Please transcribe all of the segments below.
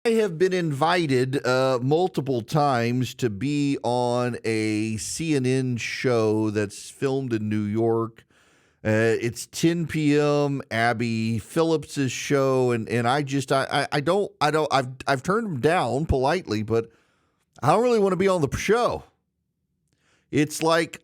I have been invited multiple times to be on a CNN show that's filmed in New York. It's 10 p.m. Abby Phillips' show, and I've turned them down politely, but I don't really want to be on the show. It's like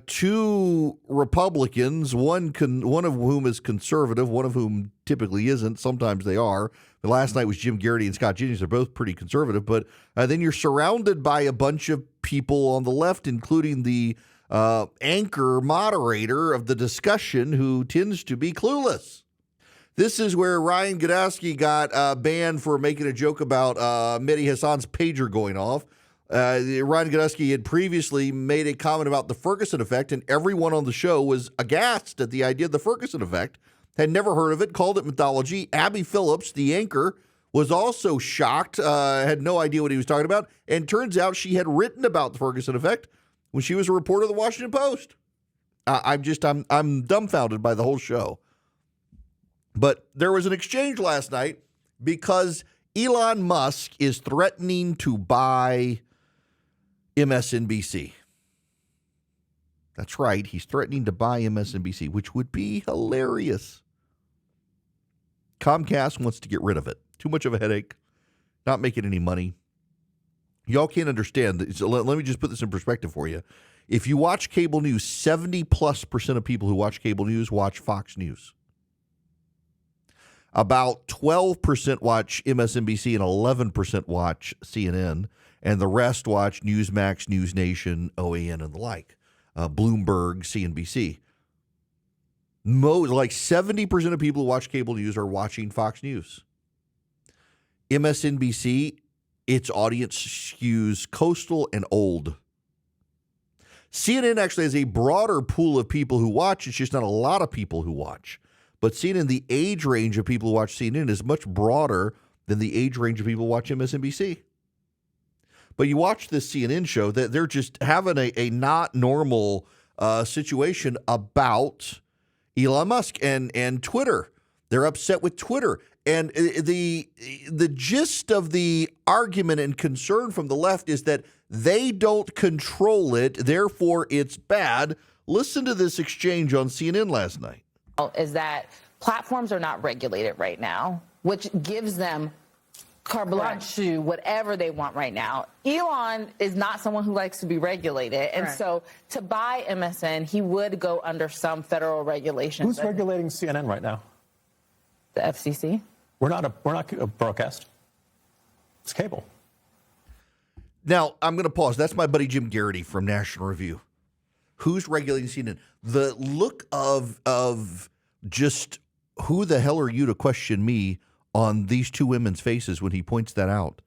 two Republicans, one of whom is conservative, one of whom typically isn't. Sometimes they are. The last night was Jim Garrity and Scott Jennings. They're both pretty conservative. But then you're surrounded by a bunch of people on the left, including the anchor moderator of the discussion, who tends to be clueless. This is where Ryan Godowski got banned for making a joke about Mehdi Hassan's pager going off. Ryan Godowski had previously made a comment about the Ferguson effect, and everyone on the show was aghast at the idea of the Ferguson effect, had never heard of it, called it mythology. Abby Phillips, the anchor, was also shocked, had no idea what he was talking about, and turns out she had written about the Ferguson effect when she was a reporter of the Washington Post. I'm dumbfounded by the whole show. But there was an exchange last night because Elon Musk is threatening to buy MSNBC. That's right. He's threatening to buy MSNBC, which would be hilarious. Comcast wants to get rid of it. Too much of a headache. Not making any money. Y'all can't understand. So let me just put this in perspective for you. If you watch cable news, 70+% of people who watch cable news watch Fox News. About 12% watch MSNBC and 11% watch CNN. And the rest watch Newsmax, News Nation, OAN, and the like. Bloomberg, CNBC. Like 70% of people who watch cable news are watching Fox News. MSNBC, its audience skews coastal and old. CNN actually has a broader pool of people who watch. It's just not a lot of people who watch. But CNN, the age range of people who watch CNN is much broader than the age range of people who watch MSNBC. But you watch this CNN show, that they're just having a not normal situation about Elon Musk and Twitter. They're upset with Twitter. And the gist of the argument and concern from the left is that they don't control it, therefore it's bad. Listen to this exchange on CNN last night. Is that platforms are not regulated right now, which gives them carte blanche to whatever they want right now. Elon is not someone who likes to be regulated. And so to buy MSN, he would go under some federal regulations. Who's regulating CNN right now? The FCC. We're not a broadcast. It's cable. Now, I'm going to pause. That's my buddy Jim Garrity from National Review. Who's regulating CNN? The look of just who the hell are you to question me on these two women's faces when he points that out.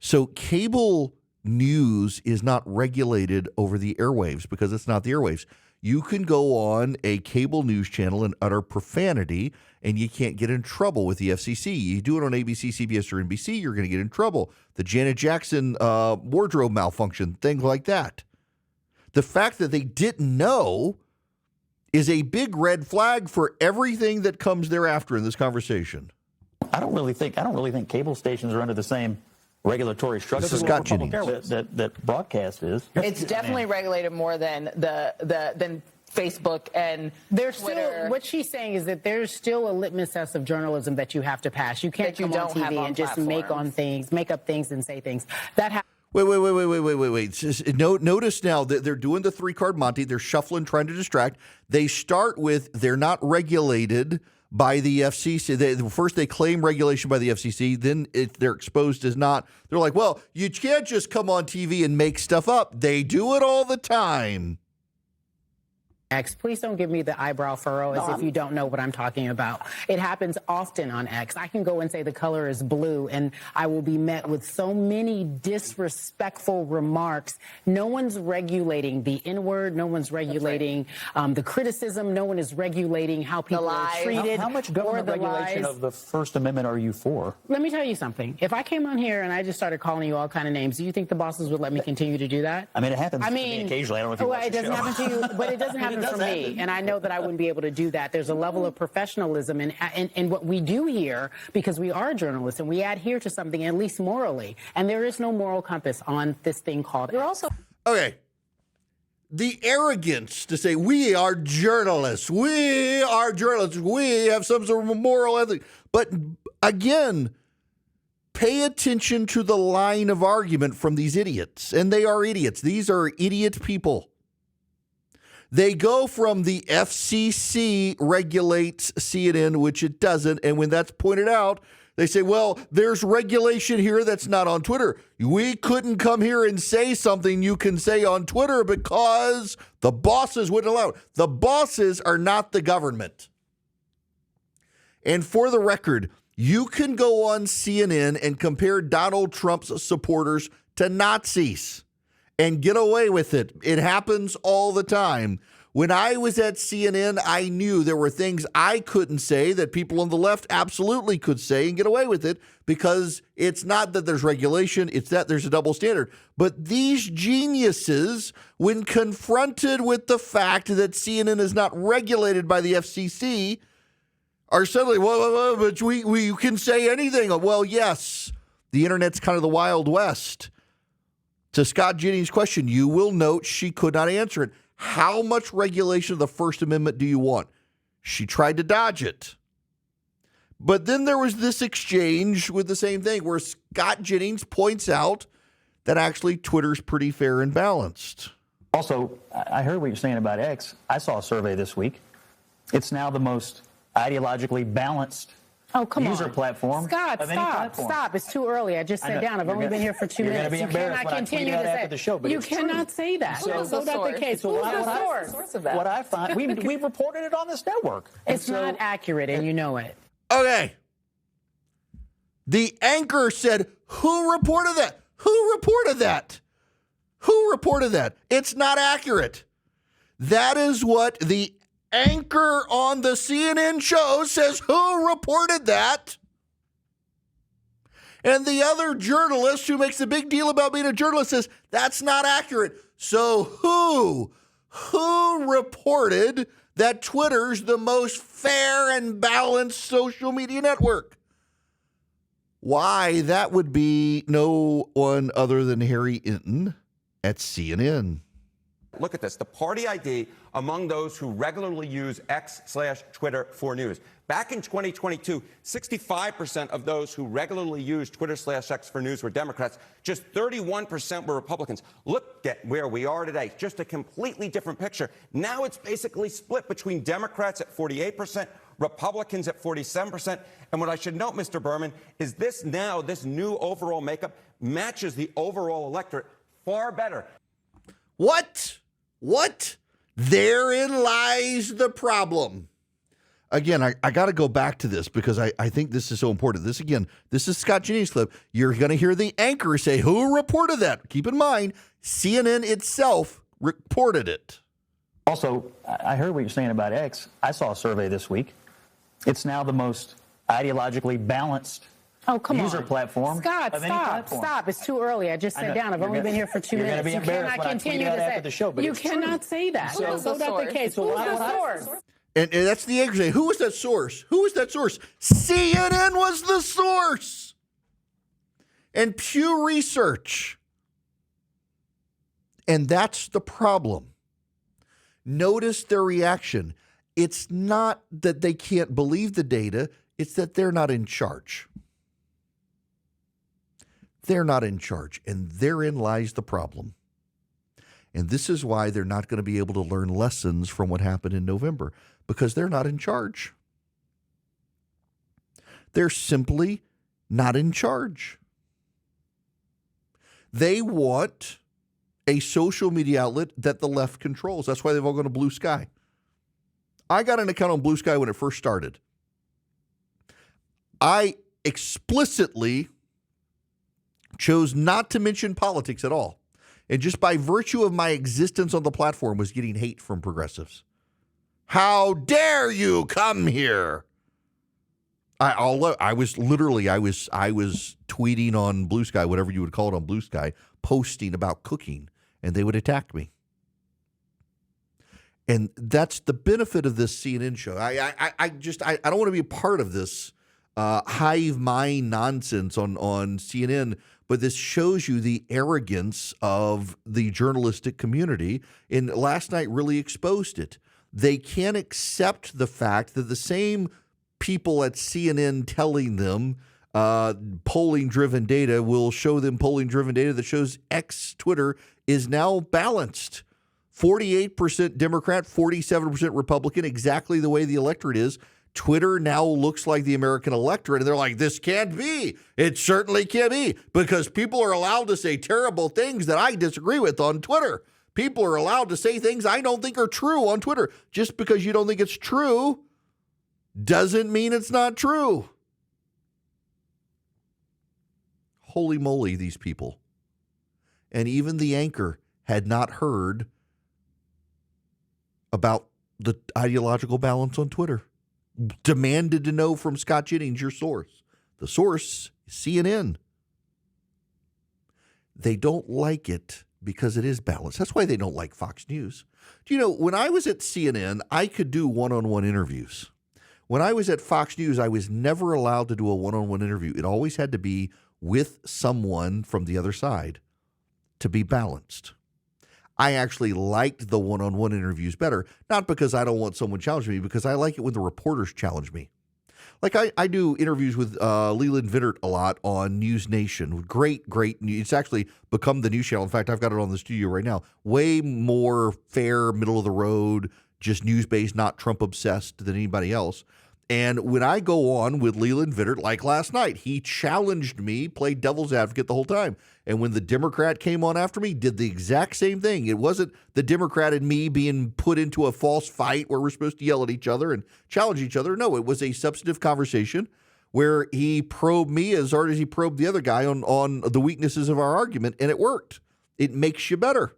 So cable news is not regulated over the airwaves because it's not the airwaves. You can go on a cable news channel and utter profanity, and you can't get in trouble with the FCC. You do it on ABC, CBS, or NBC, you're going to get in trouble. The Janet Jackson wardrobe malfunction, things like that. The fact that they didn't know is a big red flag for everything that comes thereafter in this conversation. I don't really think cable stations are under the same regulatory structure This is Scott Jennings. that broadcast is. It's definitely regulated more than than Facebook and there's Twitter. Still, what she's saying is that there's still a litmus test of journalism that you have to pass. You can't come on TV and just make up things and say things. Wait. Notice now that they're doing the three-card Monte. They're shuffling, trying to distract. They start with they're not regulated by the FCC. First, they claim regulation by the FCC. Then they're exposed as not. They're like, well, you can't just come on TV and make stuff up. They do it all the time. X. Please don't give me the eyebrow furrow as if you don't know what I'm talking about. It happens often on X. I can go and say the color is blue, and I will be met with so many disrespectful remarks. No one's regulating the N-word. No one's regulating the criticism. No one is regulating how people are treated. How much government regulation of the First Amendment are you for? Let me tell you something. If I came on here and I just started calling you all kind of names, do you think the bosses would let me continue to do that? I mean, it happens to me occasionally. I don't know if you watch it doesn't happen to you, but it doesn't happen coming from me, and I know that I wouldn't be able to do that. There's a level of professionalism in what we do here, because we are journalists and we adhere to something, at least morally. And there is no moral compass on this thing called. You're also Okay. The arrogance to say we are journalists, we have some sort of moral ethic. But again, pay attention to the line of argument from these idiots. And they are idiots. These are idiot people. They go from the FCC regulates CNN, which it doesn't. And when that's pointed out, they say, well, there's regulation here that's not on Twitter. We couldn't come here and say something you can say on Twitter because the bosses wouldn't allow it. The bosses are not the government. And for the record, you can go on CNN and compare Donald Trump's supporters to Nazis and get away with it. It happens all the time. When I was at CNN, I knew there were things I couldn't say that people on the left absolutely could say and get away with it, because it's not that there's regulation, it's that there's a double standard. But these geniuses, when confronted with the fact that CNN is not regulated by the FCC, are suddenly, well, but we can say anything. Well, yes, the internet's kind of the Wild West. To Scott Jennings' question, you will note she could not answer it. How much regulation of the First Amendment do you want? She tried to dodge it. But then there was this exchange with the same thing where Scott Jennings points out that actually Twitter's pretty fair and balanced. Also, I heard what you're saying about X. I saw a survey this week. It's now the most ideologically balanced user platform. Scott, of any platform. stop. It's too early. I just sat down. I've only been here for 2 minutes. You're going to be embarrassed when I tweet out after the show, but you it's cannot true. say that. So That's not the case. So Who's the source of that? What I find, we reported it on this network. It's not accurate, and you know it. Okay. The anchor said, who reported that? Who reported that? Who reported that? It's not accurate. That is what the anchor on the CNN show says. Who reported that? And the other journalist who makes a big deal about being a journalist says that's not accurate. So who reported that Twitter's the most fair and balanced social media network? Why, that would be no one other than Harry Inton at CNN. Look at this. The party ID among those who regularly use X/Twitter for news. Back in 2022, 65% of those who regularly use Twitter/X for news were Democrats. Just 31% were Republicans. Look at where we are today. Just a completely different picture. Now it's basically split between Democrats at 48%, Republicans at 47%. And what I should note, Mr. Berman, is this new overall makeup matches the overall electorate far better. What? Therein lies the problem. Again, I got to go back to this because I think this is so important. This is Scott Jennings' clip. You're going to hear the anchor say, who reported that? Keep in mind, CNN itself reported it. Also, I heard what you're saying about X. I saw a survey this week. It's now the most ideologically balanced user platform. Scott, of any platform. stop. It's too early. I just sat down. I've only been here for 2 minutes. You're going to be embarrassed when I tweet out after the show, but you it's cannot true. say that. That's not the case. Who's the source? And that's the anchor saying, who was that source? Who was that source? CNN was the source. And Pew Research. And that's the problem. Notice their reaction. It's not that they can't believe the data. It's that they're not in charge. They're not in charge. And therein lies the problem. And this is why they're not going to be able to learn lessons from what happened in November, because they're not in charge. They're simply not in charge. They want a social media outlet that the left controls. That's why they've all gone to Blue Sky. I got an account on Blue Sky when it first started. I explicitly chose not to mention politics at all. And just by virtue of my existence on the platform was getting hate from progressives. How dare you come here? I was tweeting on Blue Sky, whatever you would call it on Blue Sky, posting about cooking, and they would attack me. And that's the benefit of this CNN show. I don't want to be a part of this hive mind nonsense on CNN, but this shows you the arrogance of the journalistic community. And last night really exposed it. They can't accept the fact that the same people at CNN telling them polling-driven data will show them polling-driven data that shows X Twitter is now balanced. 48% Democrat, 47% Republican, exactly the way the electorate is. Twitter now looks like the American electorate, and they're like, this can't be. It certainly can't be, because people are allowed to say terrible things that I disagree with on Twitter. People are allowed to say things I don't think are true on Twitter. Just because you don't think it's true doesn't mean it's not true. Holy moly, these people. And even the anchor had not heard about the ideological balance on Twitter. Demanded to know from Scott Jennings, your source. The source is CNN. They don't like it because it is balanced. That's why they don't like Fox News. Do you know, when I was at CNN, I could do one-on-one interviews. When I was at Fox News, I was never allowed to do a one-on-one interview. It always had to be with someone from the other side to be balanced. I actually liked the one-on-one interviews better, not because I don't want someone challenging me, because I like it when the reporters challenge me. Like I do interviews with Leland Vittert a lot on News Nation. Great. It's actually become the news channel. In fact, I've got it on the studio right now. Way more fair, middle of the road, just news-based, not Trump-obsessed than anybody else. And when I go on with Leland Vittert, like last night, he challenged me, played devil's advocate the whole time. And when the Democrat came on after me, did the exact same thing. It wasn't the Democrat and me being put into a false fight where we're supposed to yell at each other and challenge each other. No, it was a substantive conversation where he probed me as hard as he probed the other guy on the weaknesses of our argument, and it worked. It makes you better.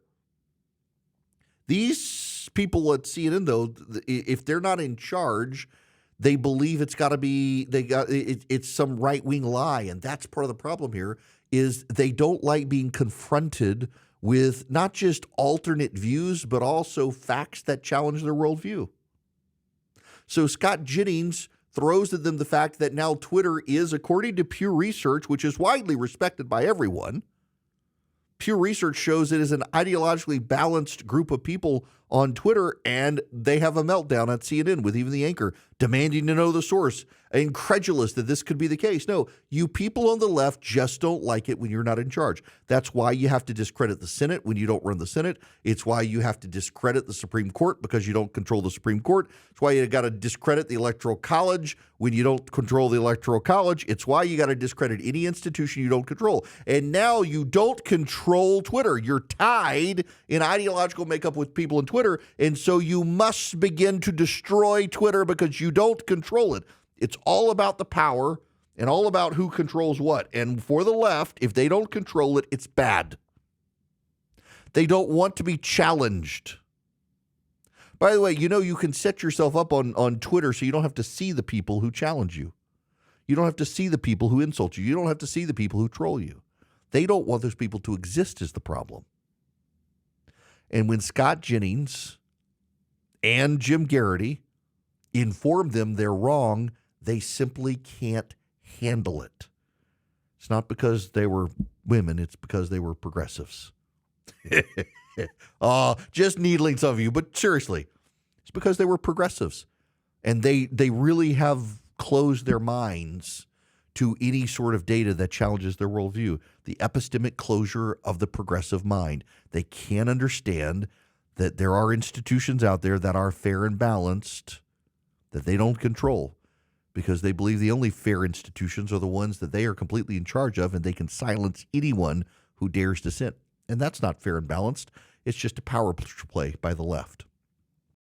These people at CNN, though, if they're not in charge, they believe it's got to be it's some right-wing lie, and that's part of the problem here. Is they don't like being confronted with not just alternate views, but also facts that challenge their worldview. So Scott Jennings throws at them the fact that now Twitter is, according to Pew Research, which is widely respected by everyone, Pew Research shows it is an ideologically balanced group of people on Twitter, and they have a meltdown at CNN with even the anchor demanding to know the source, incredulous that this could be the case. No, you people on the left just don't like it when you're not in charge. That's why you have to discredit the Senate when you don't run the Senate. It's why you have to discredit the Supreme Court because you don't control the Supreme Court. It's why you got to discredit the Electoral College when you don't control the Electoral College. It's why you got to discredit any institution you don't control. And now you don't control Twitter. You're tied in ideological makeup with people on Twitter, and so you must begin to destroy Twitter because you don't control it. It's all about the power and all about who controls what. And for the left, if they don't control it, it's bad. They don't want to be challenged. By the way, you know, you can set yourself up on Twitter so you don't have to see the people who challenge you. You don't have to see the people who insult you. You don't have to see the people who troll you. They don't want those people to exist is the problem. And when Scott Jennings and Jim Garrity inform them they're wrong, they simply can't handle it. It's not because they were women, it's because they were progressives. Just needling some of you, but seriously, it's because they were progressives. And they really have closed their minds to any sort of data that challenges their worldview. The epistemic closure of the progressive mind. They can't understand that there are institutions out there that are fair and balanced that they don't control because they believe the only fair institutions are the ones that they are completely in charge of, and they can silence anyone who dares dissent. And that's not fair and balanced. It's just a power play by the left.